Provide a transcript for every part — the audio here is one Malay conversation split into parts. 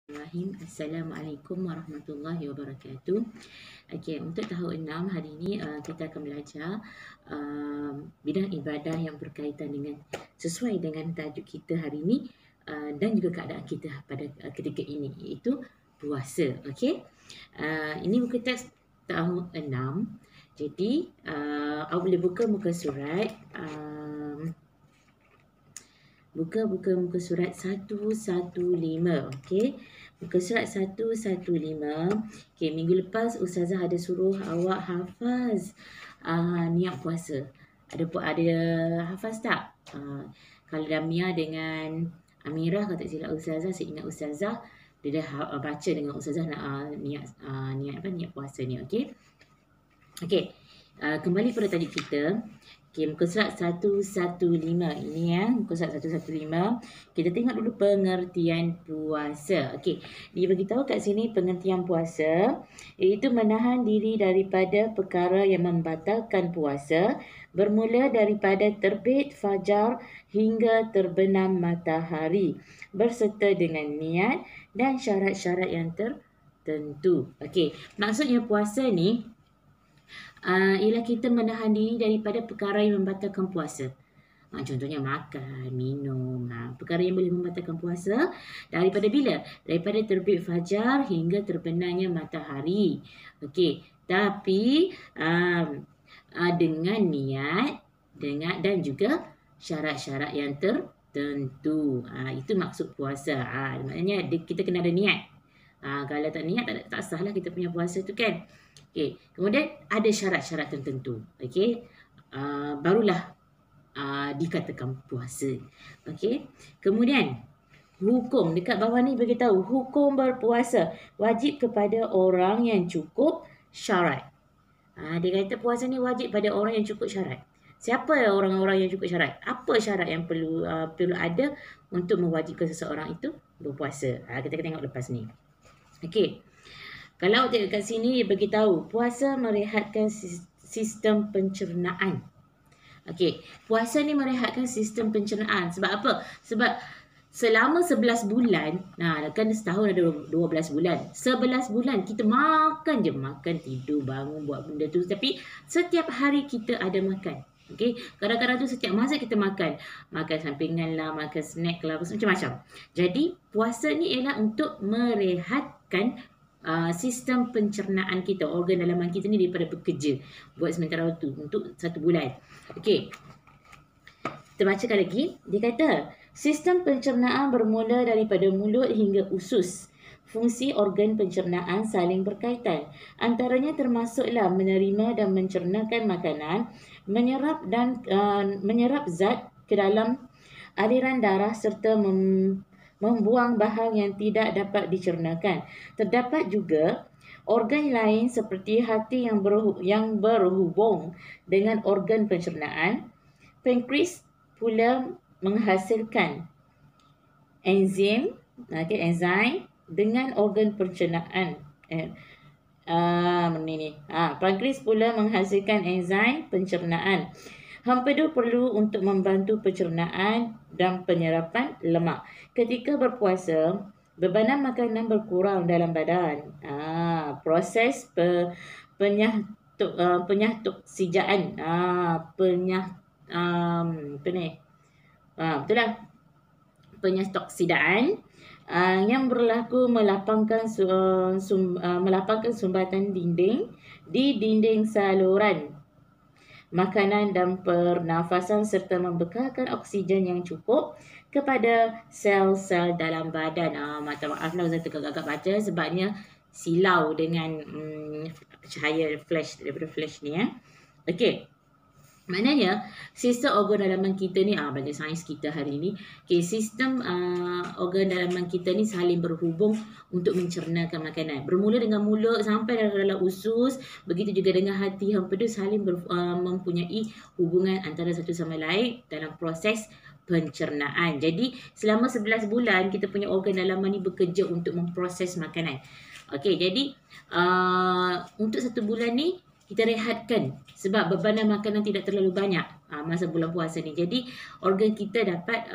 Bismillahirrahmanirrahim. Assalamualaikum warahmatullahi wabarakatuh. Okey, untuk tahun 6 hari ini kita akan belajar bidang ibadah yang berkaitan dengan sesuai dengan tajuk kita hari ini dan juga keadaan kita pada ketika ini, iaitu puasa. Okey. Ini muka teks tahun 6. Jadi awak boleh buka muka surat muka surat 115. Okey. Muka surat 115. Okey, minggu lepas Ustazah ada suruh awak hafaz niat puasa. Ada hafaz tak? Kalau Damia dengan Amirah, kalau tak silap Ustazah, seingat Ustazah dia dah baca dengan Ustazah nak niat puasa ni. Okey. Okey. Kembali pada tajuk kita. Okey, muka surat 115 ini ya, muka surat 115. Kita tengok dulu pengertian puasa. Okey, dia beritahu kat sini pengertian puasa iaitu menahan diri daripada perkara yang membatalkan puasa bermula daripada terbit fajar hingga terbenam matahari berserta dengan niat dan syarat-syarat yang tertentu. Okey, maksudnya puasa ni ialah kita menahan diri daripada perkara yang membatalkan puasa. Contohnya makan, minum. Perkara yang boleh membatalkan puasa daripada bila? Daripada terbit fajar hingga terbenamnya matahari. Okey, tapi dengan niat dan juga syarat-syarat yang tertentu. Itu maksud puasa. Maknanya kita kena ada niat. Kalau tak niat tak sahlah kita punya puasa tu kan. Okey, kemudian ada syarat-syarat tertentu. Okey, barulah dikatakan puasa. Okey, kemudian hukum dekat bawah ni beritahu hukum berpuasa wajib kepada orang yang cukup syarat. Dia kata puasa ni wajib pada orang yang cukup syarat. Siapa orang-orang yang cukup syarat? Apa syarat yang perlu ada untuk mewajibkan seseorang itu berpuasa? Kita akan tengok lepas ni. Okey. Kalau tengok kat sini dia beritahu puasa merehatkan sistem pencernaan. Okey, puasa ni merehatkan sistem pencernaan. Sebab apa? Sebab selama 11 bulan, kan setahun ada 12 bulan. 11 bulan kita makan je, makan, tidur, bangun, buat benda tu. Tapi setiap hari kita ada makan. Okey, kadang-kadang tu setiap masa kita makan. Makan sampingan lah, makan snack lah, macam-macam. Jadi, puasa ni ialah untuk merehatkan sistem pencernaan kita, organ dalaman kita ni daripada bekerja buat sementara waktu untuk 1 bulan. Okey. Kita bacakan lagi. Dia kata, sistem pencernaan bermula daripada mulut hingga usus. Fungsi organ pencernaan saling berkaitan. Antaranya termasuklah menerima dan mencernakan makanan, menyerap zat ke dalam aliran darah serta membuang bahan yang tidak dapat dicernakan. Terdapat juga organ lain seperti hati yang berhubung dengan organ pencernaan. Pankreas pula menghasilkan enzim dengan organ pencernaan. Pankreas pula menghasilkan enzim pencernaan. Empedu perlu untuk membantu pencernaan dan penyerapan lemak. Ketika berpuasa, bebanan makanan berkurang dalam badan. Proses penyahtoksijaan. Betul lah. Penyahtoksijaan yang berlaku melapangkan sumbatan dinding di dinding saluran makanan dan pernafasan serta membekalkan oksigen yang cukup kepada sel-sel dalam badan. Maaf lah Ustaz agak-agak baca sebabnya silau dengan cahaya flash daripada flash ni ya. Okey. Maknanya sistem organ dalaman kita ni belajar sains kita hari ni. Okey, sistem organ dalaman kita ni saling berhubung untuk mencernakan makanan. Bermula dengan mulut sampai dalam usus, begitu juga dengan hati, empedu saling mempunyai hubungan antara satu sama lain dalam proses pencernaan. Jadi selama 11 bulan kita punya organ dalaman ni bekerja untuk memproses makanan. Okey, jadi untuk 1 bulan ni kita rehatkan sebab bebanan makanan tidak terlalu banyak masa bulan puasa ni. Jadi organ kita dapat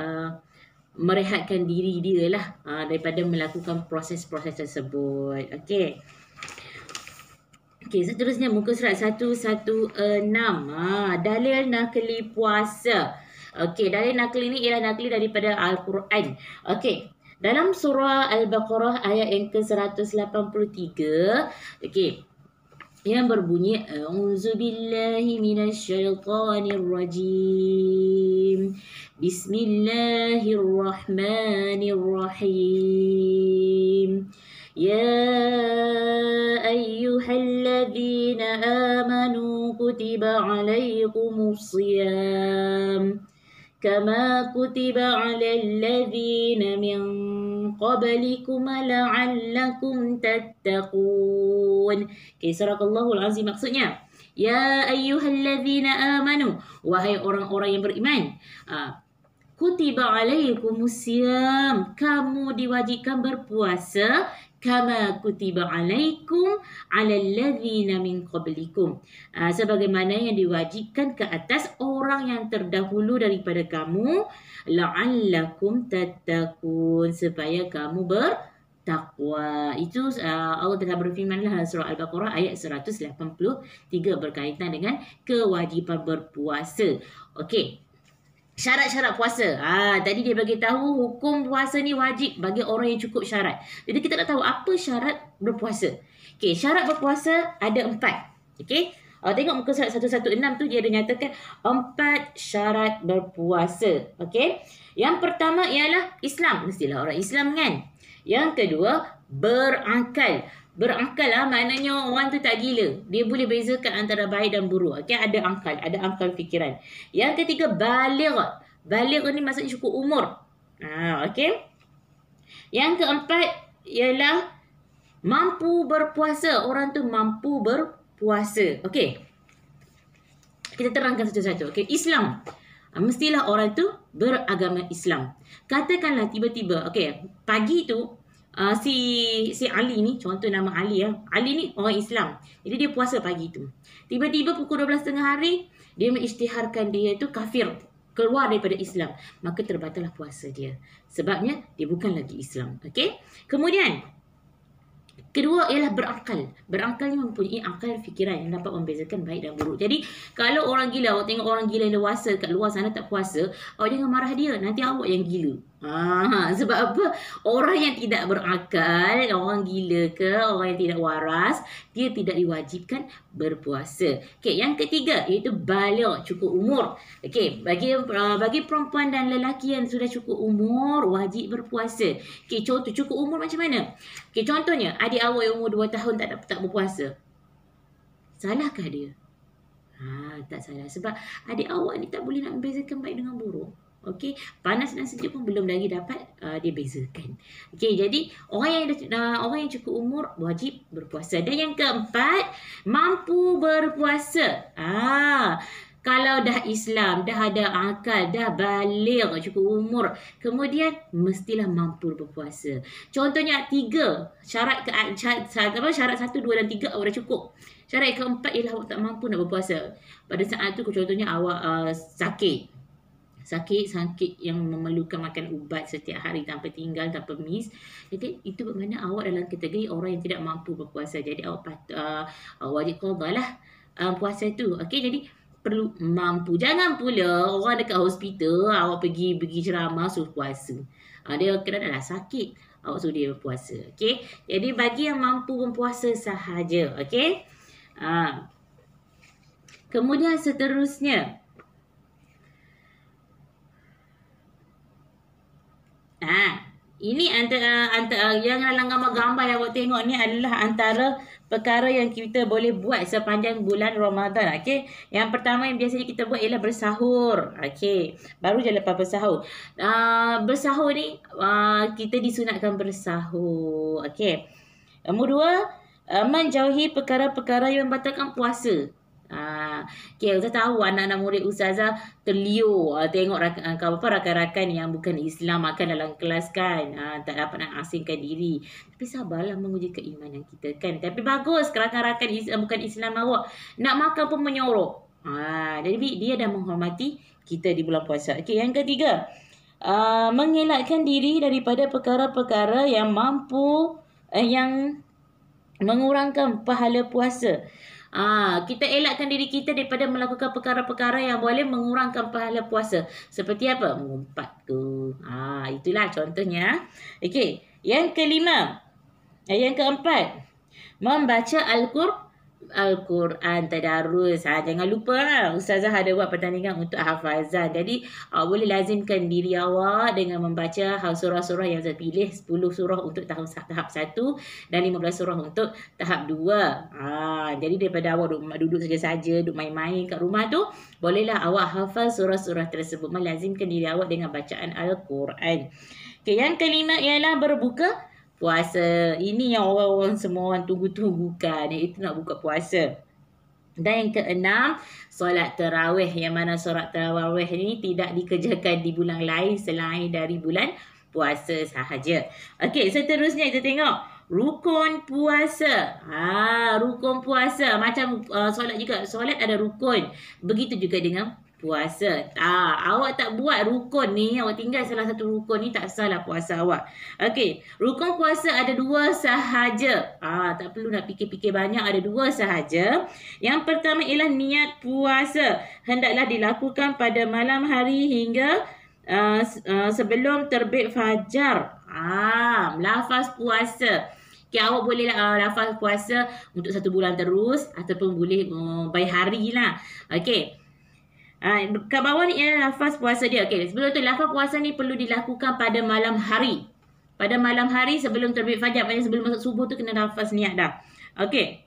merehatkan diri dia lah daripada melakukan proses-proses tersebut. Okey. Okey, seterusnya muka surat 116. Dalil nakli puasa. Okey, dalil nakli ini ialah nakli daripada Al-Quran. Okey. Dalam surah Al-Baqarah ayat yang ke-183, okey, yang berbunyi A'udzubillahi minasyaitonirrajim. Bismillahirrahmanirrahim. Ya ayyuhalladzina amanu kutiba alaikumusiyam kama kutiba alal ladzina min qablikum la'allakum tattaqun. Okay, surahallahul azim maksudnya. Ya ayyuhalladzina amanu, wahai orang-orang yang beriman. Kutiba alaikumusiyam, kamu diwajibkan berpuasa kama kutiba alaikum alal ladzina min qablikum, sebagaimana yang diwajibkan ke atas orang yang terdahulu daripada kamu, la'allakum tattaqun, supaya kamu bertakwa. Itu Allah telah berfirman dalam surah Al-Baqarah ayat 183 berkaitan dengan kewajipan berpuasa. Okey. Syarat-syarat puasa. Tadi dia bagi tahu hukum puasa ni wajib bagi orang yang cukup syarat. Jadi kita nak tahu apa syarat berpuasa. Okey, syarat berpuasa ada 4. Okey. Tengok muka surat 116 tu dia ada nyatakan 4 syarat berpuasa. Okey. Yang pertama ialah Islam. Mestilah orang Islam kan. Yang kedua, berakal. Berakal maknanya orang tu tak gila. Dia boleh bezakan antara baik dan buruk. Okay, ada akal fikiran. Yang ketiga, baligh. Baligh ni maksudnya cukup umur. Okay. Yang keempat ialah mampu berpuasa. Orang tu mampu berpuasa. Okay. Kita terangkan satu-satu. Okay, Islam. Mestilah orang tu beragama Islam. Katakanlah tiba-tiba, okay, pagi tu si Ali ni, contoh nama Ali Ali ni orang Islam. Jadi dia puasa pagi tu. Tiba-tiba pukul 12.30 hari dia mengisytiharkan dia tu kafir, keluar daripada Islam. Maka terbatallah puasa dia. Sebabnya dia bukan lagi Islam. Okey? Kemudian kedua ialah berakal. Berakal ni mempunyai akal fikiran yang dapat membezakan baik dan buruk. Jadi kalau orang gila, awak tengok orang gila yang dewasa kat luar sana tak puasa, awak jangan marah dia. Nanti awak yang gila. Sebab apa? Orang yang tidak berakal, orang gila ke, orang yang tidak waras, dia tidak diwajibkan berpuasa. Okey, yang ketiga iaitu baligh, cukup umur. Okey, bagi perempuan dan lelaki yang sudah cukup umur wajib berpuasa. Okey, contoh cukup umur macam mana? Okey, contohnya adik awak yang umur 2 tahun tak berpuasa. Salahkah dia? Tak salah, sebab adik awak ni tak boleh nak membezakan baik dengan buruk. Okey, panas dan sejuk pun belum lagi dapat dia bezakan. Okey, jadi orang yang cukup umur wajib berpuasa. Dan yang keempat, mampu berpuasa. Kalau dah Islam, dah ada akal, dah baligh, cukup umur, kemudian mestilah mampu berpuasa. Contohnya 3 syarat syarat 1, 2 dan 3 awak dah cukup. Syarat keempat ialah awak tak mampu nak berpuasa. Pada saat tu contohnya awak sakit yang memerlukan makan ubat setiap hari tanpa tinggal, tanpa miss. Jadi itu bermakna awak dalam kategori orang yang tidak mampu berpuasa. Jadi awak wajib qada lah puasa tu. Okey, jadi perlu mampu. Jangan pula orang dekat hospital awak pergi ceramah suruh puasa. Dia kira dah sakit, awak suruh dia berpuasa. Okey, jadi bagi yang mampu berpuasa sahaja. Okey. Kemudian seterusnya, ini antara yang dalam gambar-gambar yang awak tengok ni adalah antara perkara yang kita boleh buat sepanjang bulan Ramadan. Okey. Yang pertama yang biasanya kita buat ialah bersahur. Okey. Baru je lepas bersahur. Bersahur ni kita disunatkan bersahur. Okey. Nombor 2, menjauhi perkara-perkara yang membatalkan puasa. Okay, Ustaz tahu anak-anak murid Ustazah terliur tengok rakan-rakan yang bukan Islam makan dalam kelas kan, tak dapat nak asingkan diri. Tapi sabarlah menguji keimanan kita kan. Tapi bagus rakan-rakan bukan Islam awak nak makan pun menyorok. Jadi dia dah menghormati kita di bulan puasa. Okay, yang ketiga, mengelakkan diri daripada perkara-perkara yang yang mengurangkan pahala puasa. Kita elakkan diri kita daripada melakukan perkara-perkara yang boleh mengurangkan pahala puasa. Seperti apa? Mengumpat ke. Itulah contohnya. Okey, yang kelima. Yang keempat. Membaca Al-Quran tadarus. Jangan lupa Ustazah ada buat pertandingan untuk hafazan. Jadi boleh lazimkan diri awak dengan membaca surah-surah yang saya pilih. 10 surah untuk tahap 1 dan 15 surah untuk tahap 2. Jadi daripada awak duduk saja-saja, duduk main-main kat rumah tu, bolehlah awak hafal surah-surah tersebut. Melazimkan diri awak dengan bacaan Al-Quran. Okay, yang kelima ialah berbuka puasa. Ini yang orang-orang semua orang tunggu-tunggukan, iaitu nak buka puasa. Dan yang keenam, solat tarawih. Yang mana solat tarawih ni tidak dikerjakan di bulan lain selain dari bulan puasa sahaja. Okey, seterusnya kita tengok rukun puasa. Rukun puasa macam solat juga. Solat ada rukun. Begitu juga dengan puasa. Awak tak buat rukun ni, awak tinggal salah satu rukun ni, tak salah puasa awak. Okey, rukun puasa ada 2 sahaja. Tak perlu nak fikir-fikir banyak, ada 2 sahaja. Yang pertama ialah niat puasa. Hendaklah dilakukan pada malam hari hingga sebelum terbit fajar. Lafaz puasa. Okay, awak boleh lafaz puasa untuk 1 bulan terus ataupun boleh by hari lah. Okey. Kat bawah ni ialah lafaz puasa dia. Okey, sebelum tu lafaz puasa ni perlu dilakukan pada malam hari. Pada malam hari sebelum terbit fajar, maksudnya sebelum masuk subuh tu kena lafaz niat dah. Okey.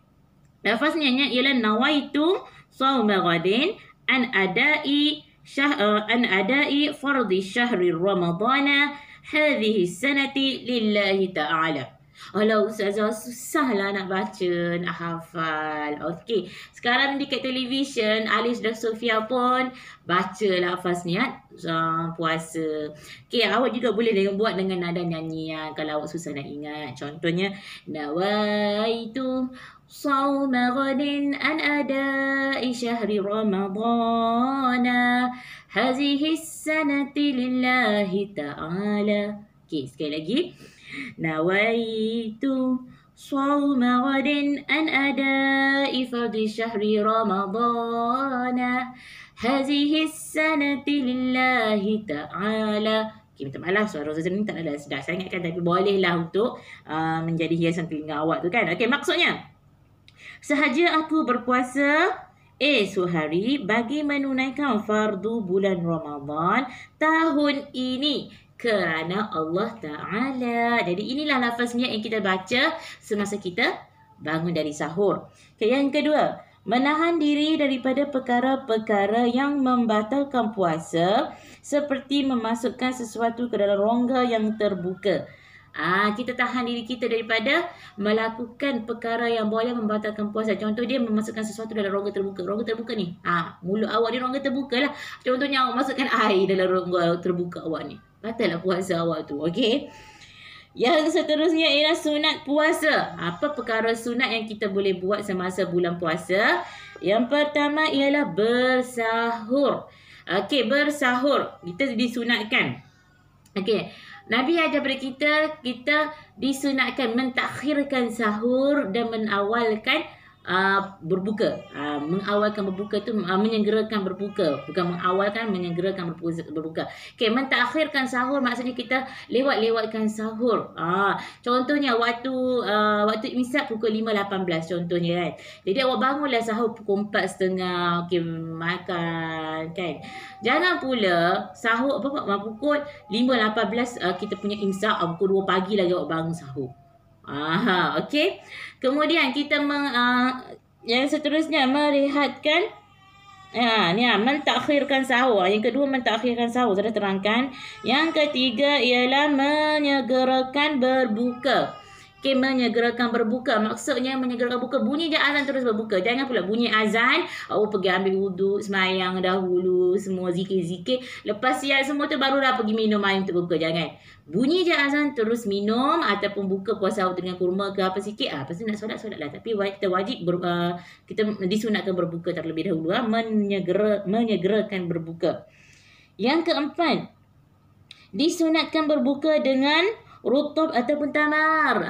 Lafaz niatnya ialah nawaitu shauma ghadin an adai fardhi syahri ramadhana hadhihi sanati lillahi ta'ala. Alah Ustazah, susahlah nak baca, nak hafal. Okey, sekarang dekat televisyen Alis dan Sofia pun baca lafaz niat puasa. Okey, awak juga boleh buat dengan nada nyanyian kalau awak susah nak ingat. Contohnya, nawaitu shauma ghadin an adai syahri ramadhana hadhihi sanati lillahi ta'ala. Okey, sekali lagi. Nawaitu shauma ghadin an adai fardhi syahri ramadhana hadhihi sanati lillahi ta'ala. Okay, minta maaf suara Ustazah ni tak ada sedap sangat kan, tapi bolehlah untuk menjadi hiasan telinga awak tu kan. Okey, maksudnya sahaja aku berpuasa esok hari bagi menunaikan fardu bulan Ramadan tahun ini kerana Allah Ta'ala. Jadi inilah lafaz niat yang kita baca semasa kita bangun dari sahur. Okay, yang kedua, menahan diri daripada perkara-perkara yang membatalkan puasa seperti memasukkan sesuatu ke dalam rongga yang terbuka. Kita tahan diri kita daripada melakukan perkara yang boleh membatalkan puasa. Contoh dia memasukkan sesuatu dalam rongga terbuka. Rongga terbuka ni, mulut awak ni rongga terbuka lah. Contohnya awak masukkan air dalam rongga terbuka awak ni, batal lah puasa awak tu. Okey. Yang seterusnya ialah sunat puasa. Apa perkara sunat yang kita boleh buat semasa bulan puasa? Yang pertama ialah bersahur. Okey, bersahur. Kita disunatkan. Okey. Nabi ajar kepada kita disunatkan mentakhirkan sahur dan mengawalkan berbuka. Mengawalkan berbuka tu menyegerakan berbuka. Bukan mengawalkan, menyegerakan berbuka. Okey, mentakhirkan sahur maksudnya kita lewat-lewatkan sahur. Contohnya waktu imsak pukul 5.18 contohnya kan. Jadi awak bangunlah sahur pukul 4.30. Okey, makan kan. Jangan pula sahur pukul 5.18 kita punya imsak, pukul 2 pagi lagi awak bangun sahur. Okey. Kemudian kita yang seterusnya merehatkan mentakhirkan sahur. Yang kedua mentakhirkan sahur sudah terangkan. Yang ketiga ialah menyegerakan berbuka. Okey, menyegerakan berbuka. Maksudnya menyegerakan berbuka, bunyi je azan terus berbuka. Jangan pula bunyi azan, awak pergi ambil wuduk, semayang dahulu, semua zikir-zikir. Lepas siap semua tu barulah pergi minum air untuk berbuka. Jangan. Bunyi je azan terus minum ataupun buka puasa awak dengan kurma ke apa sikit. Lepas tu nak solat lah. Tapi kita wajib kita disunatkan berbuka terlebih dahulu. Menyegerakan berbuka. Yang keempat, disunatkan berbuka dengan rutab ataupun tamar.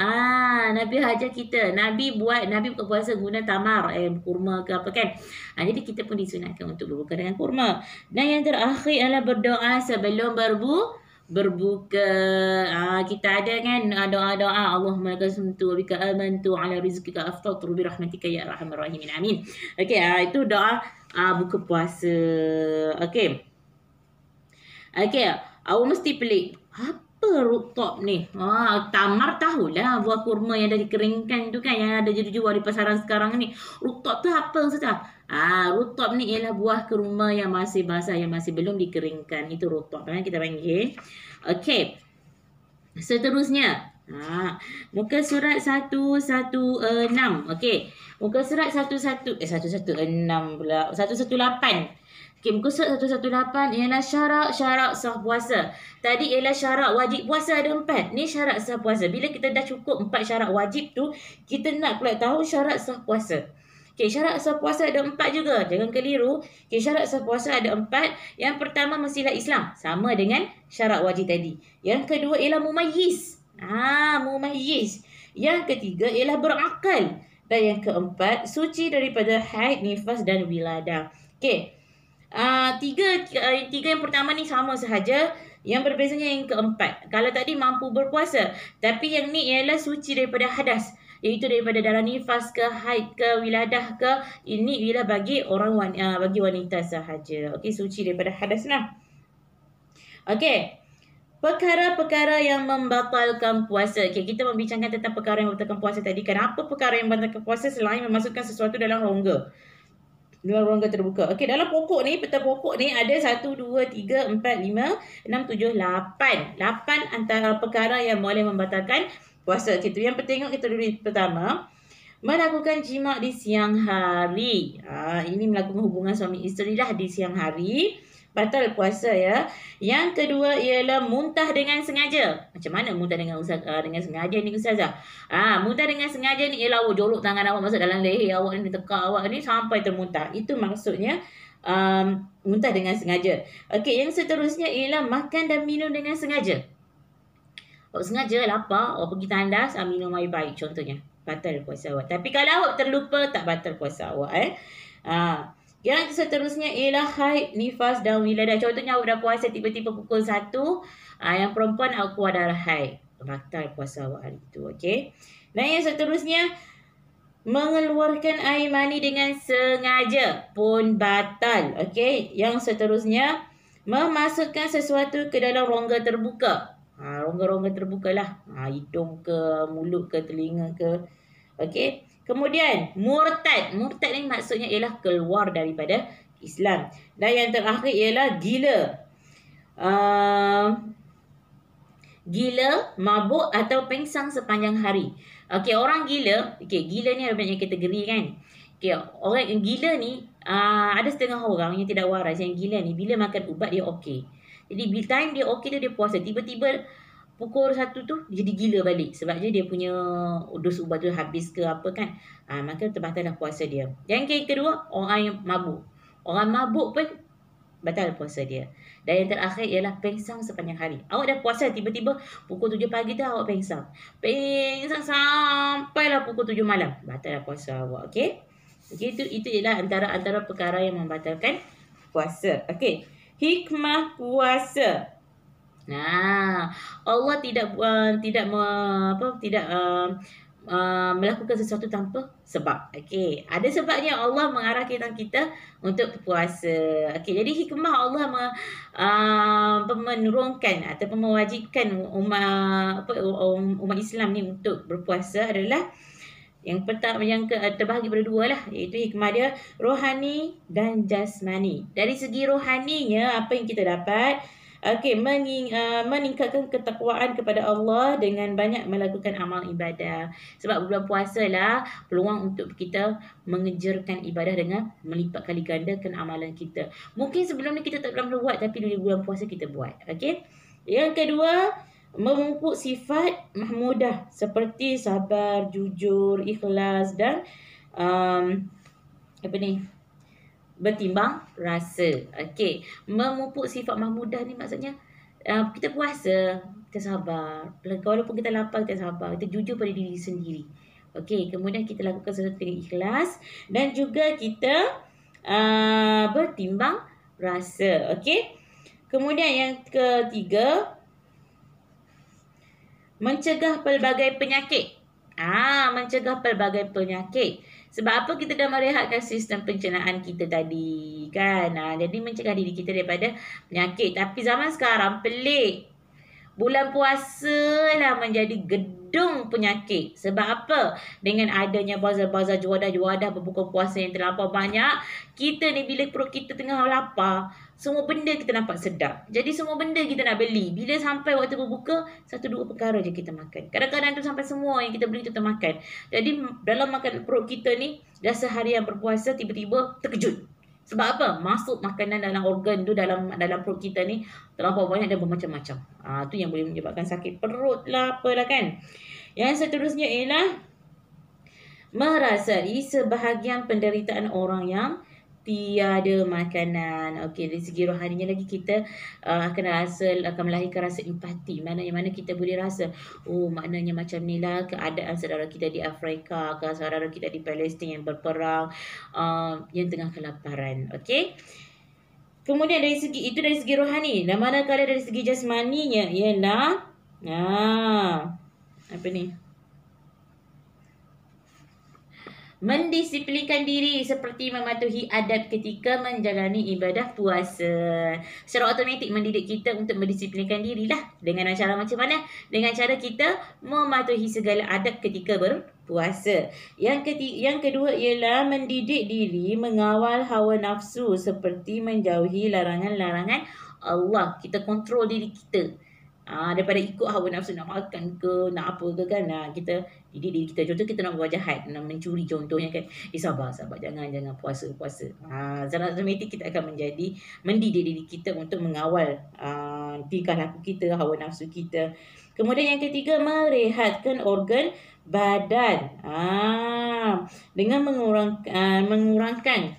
Nabi ajar kita. Nabi buka puasa guna tamar, kurma ke apa kan. Jadi kita pun disunatkan untuk berbuka dengan kurma. Dan yang terakhir adalah berdoa sebelum berbuka. Kita ada kan doa-doa, Allahumma laka sumtu bika amantu ala rizqika aftartu bi rahmatika ya arhamar rahimin. Amin. Okey, itu doa buka puasa. Okey. Awak mesti pelik. Apa rutab ni? Tamar tahulah, buah kurma yang dah dikeringkan tu kan, yang ada jual di pasaran sekarang ni. Rutab tu apa Ustazah? Rutab ni ialah buah kurma yang masih basah, yang masih belum dikeringkan. Itu rutab kita panggil. Okey. Seterusnya, muka surat 116. Okey. Muka surat 116 pula. 118. Okey, muka surat 118 ialah syarat sah puasa. Tadi ialah syarat wajib puasa ada 4. Ni syarat sah puasa. Bila kita dah cukup 4 syarat wajib tu, kita nak pula tahu syarat sah puasa. Okey, syarat sah puasa ada 4 juga. Jangan keliru. Okey, syarat sah puasa ada 4. Yang pertama mestilah Islam. Sama dengan syarat wajib tadi. Yang kedua ialah mumayyiz. Mumayyiz. Yang ketiga ialah berakal. Dan yang keempat, suci daripada haid, nifas dan wiladah. Okey. Tiga yang pertama ni sama sahaja. Yang berbezanya yang keempat. Kalau tadi mampu berpuasa, tapi yang ni ialah suci daripada hadas, iaitu daripada darah nifas ke, haid ke, wiladah ke. Ini ialah bagi bagi wanita sahaja. Okey, suci daripada hadas lah. Okey. Perkara-perkara yang membatalkan puasa. Okey, kita membincangkan tentang perkara yang membatalkan puasa tadi. Kenapa perkara yang membatalkan puasa selain memasukkan sesuatu dalam rongga? Dalam rongga terbuka. Okey, dalam pokok ni, peta pokok ni ada 1, 2, 3, 4, 5, 6, 7, 8. 8 antara perkara yang boleh membatalkan puasa. Okey, yang tengok kita dulu pertama. Melakukan jima' di siang hari. Ini melakukan hubungan suami isteri lah di siang hari. Batal puasa ya. Yang kedua ialah muntah dengan sengaja. Macam mana muntah dengan sengaja ni Ustazah? Muntah dengan sengaja ni ialah awak jolok tangan awak masuk dalam leher awak ni, tekak awak ni sampai termuntah. Itu maksudnya muntah dengan sengaja. Okey, yang seterusnya ialah makan dan minum dengan sengaja. Awak sengaja lapar, awak pergi tandas, minum air baik contohnya. Batal puasa awak. Tapi kalau awak terlupa, tak batal puasa awak. Yang seterusnya ialah haid, nifas dan wiladah. Contohnya awak dah puasa tiba-tiba pukul 1. Yang perempuan awak keluar darah haid. Batal puasa awak hari itu. Okey. Dan yang seterusnya, mengeluarkan air mani dengan sengaja pun batal. Okey. Yang seterusnya, memasukkan sesuatu ke dalam rongga terbuka. Rongga-rongga terbuka lah. Hidung ke, mulut ke, telinga ke. Okey. Kemudian, murtad. Murtad ni maksudnya ialah keluar daripada Islam. Dan yang terakhir ialah gila. Gila, mabuk atau pengsang sepanjang hari. Okey, orang gila. Okey, gila ni ada banyak kategori kan. Okey, orang yang gila ni, ada setengah orang yang tidak waras. Yang gila ni, bila makan ubat dia okey. Jadi, bila time dia okey dia puasa. Tiba-tiba, pukul 1 tu jadi gila balik sebab dia punya dos ubat tu habis ke apa kan. Maka terbatal dah puasa dia. Yang kedua, orang yang mabuk. Orang mabuk pun batal puasa dia. Dan yang terakhir ialah pengsang sepanjang hari. Awak dah puasa tiba-tiba pukul 7 pagi tu awak pengsang. Pengsang sampailah pukul 7 malam. Batal dah puasa awak. Okey. Okey, itu ialah antara perkara yang membatalkan puasa. Okey. Hikmah puasa. Allah tidak melakukan sesuatu tanpa sebab. Okey, ada sebabnya Allah mengarahkan kita untuk puasa. Okey, jadi hikmah Allah menurunkan ataupun mewajibkan umat Islam ni untuk berpuasa adalah yang pertama, yang terbahagi pada dua lah, iaitu hikmah dia rohani dan jasmani. Dari segi rohaninya, apa yang kita dapat? Okey, meningkatkan ketakwaan kepada Allah dengan banyak melakukan amal ibadah. Sebab bulan puasa lah peluang untuk kita mengejarkan ibadah dengan melipat kali gandakan amalan kita. Mungkin sebelum ni kita tak pernah buat, tapi di bulan puasa kita buat. Okey. Yang kedua, memupuk sifat mahmudah seperti sabar, jujur, ikhlas dan bertimbang rasa. Okey, memupuk sifat mahmudah ni maksudnya kita puasa, kita sabar. Walaupun kita lapar, kita sabar. Kita jujur pada diri sendiri. Okey, kemudian kita lakukan sesuatu dengan ikhlas dan juga kita bertimbang rasa. Okey. Kemudian yang ketiga, mencegah pelbagai penyakit. Mencegah pelbagai penyakit. Sebab apa? Kita dah merehatkan sistem pencernaan kita tadi, kan? Jadi mencegah diri kita daripada penyakit. Tapi zaman sekarang pelik. Bulan puasa lah menjadi gedung penyakit. Sebab apa? Dengan adanya bazar-bazar juadah-juadah berbuka puasa yang terlampau banyak, kita ni bila perut kita tengah lapar, semua benda kita nampak sedap. Jadi semua benda kita nak beli. Bila sampai waktu berbuka, 1-2 perkara je kita makan. Kadang-kadang tu sampai semua yang kita beli tu termakan. Jadi dalam makan perut kita ni, dah seharian berpuasa, tiba-tiba terkejut. Sebab apa? Masuk makanan dalam organ tu, dalam perut kita ni terlampau banyak dan bermacam-macam. Tu yang boleh menyebabkan sakit perut lah, apalah kan. Yang seterusnya ialah merasai sebahagian penderitaan orang yang tiada makanan. Okey, dari segi rohaninya lagi kita akan melahirkan rasa empati. Mana kita boleh rasa, maknanya macam ni lah keadaan saudara kita di Afrika, ke saudara kita di Palestin yang berperang, yang tengah kelaparan. Okey. Kemudian dari segi rohani. Dan manakala dari segi jasmaninya ialah apa ni? Mendisiplinkan diri seperti mematuhi adab ketika menjalani ibadah puasa. Secara automatik mendidik kita untuk mendisiplinkan diri lah. Dengan cara macam mana? Dengan cara kita mematuhi segala adab ketika berpuasa. Yang kedua ialah mendidik diri mengawal hawa nafsu seperti menjauhi larangan-larangan Allah. Kita kontrol diri kita. Daripada ikut hawa nafsu nak makan ke, nak apa ke kan. Kita didik diri kita. Contoh kita nak buat jahat, nak mencuri contohnya kan. Sabar. Jangan puasa. Secara automatik kita akan mendidik diri kita untuk mengawal tingkah laku kita, hawa nafsu kita. Kemudian yang ketiga, merehatkan organ badan. Dengan mengurangkan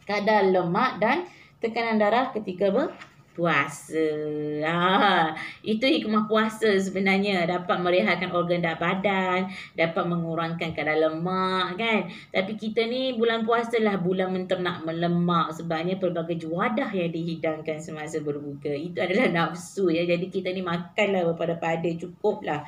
kadar lemak dan tekanan darah ketika puasa. Itu hikmah puasa sebenarnya. Dapat merehatkan organ badan, dapat mengurangkan kadar lemak kan. Tapi kita ni bulan puasa lah bulan menternak melemak. Sebabnya pelbagai juadah yang dihidangkan semasa berbuka. Itu adalah nafsu ya. Jadi kita ni makanlah berpada-pada, cukup lah.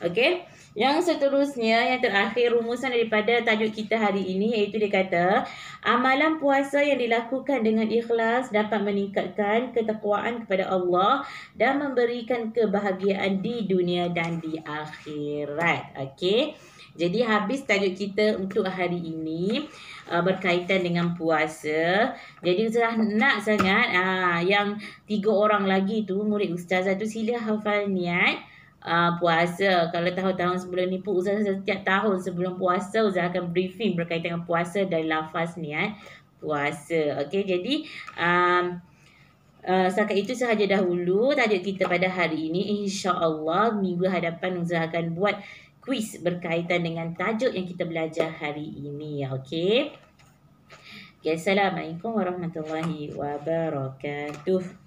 Okey. Yang seterusnya, yang terakhir, rumusan daripada tajuk kita hari ini, iaitu dia kata, amalan puasa yang dilakukan dengan ikhlas dapat meningkatkan ketakwaan kepada Allah dan memberikan kebahagiaan di dunia dan di akhirat. Okey. Jadi habis tajuk kita untuk hari ini berkaitan dengan puasa. Jadi Ustazah nak sangat yang 3 orang lagi tu, murid Ustazah tu, sila hafal niat puasa. Kalau tahun-tahun sebelum ni pun Ustazah setiap tahun sebelum puasa Ustazah akan briefing berkaitan dengan puasa dan lafaz niat puasa. Okey, jadi setakat itu sahaja dahulu tajuk kita pada hari ini. InsyaAllah minggu hadapan Ustazah akan buat kuis berkaitan dengan tajuk yang kita belajar hari ini. Okey. Assalamualaikum warahmatullahi wabarakatuh.